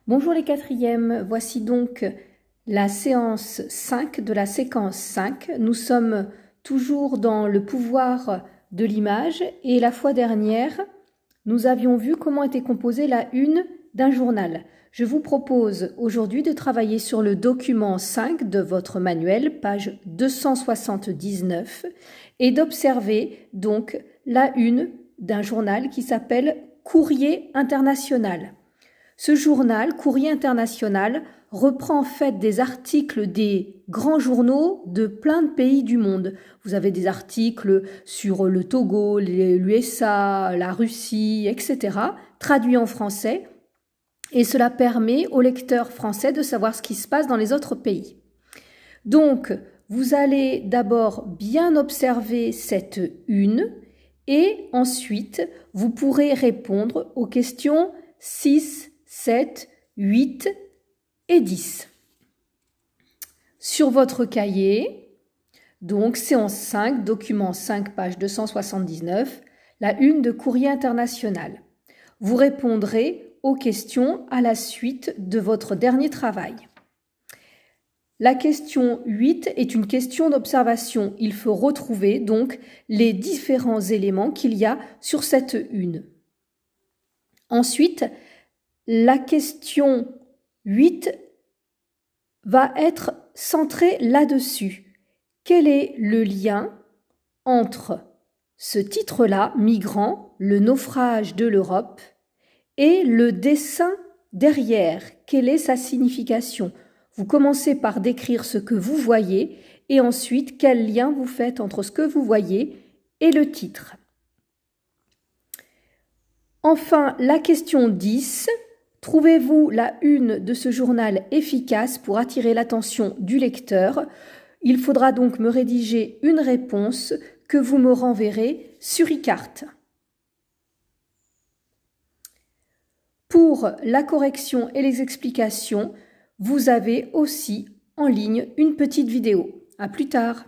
Bonjour les quatrièmes, voici donc la séance 5 de la séquence 5. Nous sommes toujours dans le pouvoir de l'image et la fois dernière, nous avions vu comment était composée la une d'un journal. Je vous propose aujourd'hui de travailler sur le document 5 de votre manuel, page 279, et d'observer donc la une d'un journal qui s'appelle Courrier international. Ce journal, Courrier international, reprend en fait des articles des grands journaux de plein de pays du monde. Vous avez des articles sur le Togo, l'USA, la Russie, etc., traduits en français, et cela permet aux lecteurs français de savoir ce qui se passe dans les autres pays. Donc, vous allez d'abord bien observer cette une, et ensuite, vous pourrez répondre aux questions 6, 7, 8 et 10. Sur votre cahier, donc séance 5, document 5, page 279, la une de Courrier international. Vous répondrez aux questions à la suite de votre dernier travail. La question 8 est une question d'observation. Il faut retrouver donc les différents éléments qu'il y a sur cette une. Ensuite, la question 8 va être centrée là-dessus. Quel est le lien entre ce titre-là, Migrants, le naufrage de l'Europe, et le dessin derrière? Quelle est sa signification? Vous commencez par décrire ce que vous voyez et ensuite quel lien vous faites entre ce que vous voyez et le titre. Enfin, la question 10. Trouvez-vous la une de ce journal efficace pour attirer l'attention du lecteur? Il faudra donc me rédiger une réponse que vous me renverrez sur e-carte. Pour la correction et les explications, vous avez aussi en ligne une petite vidéo. À plus tard.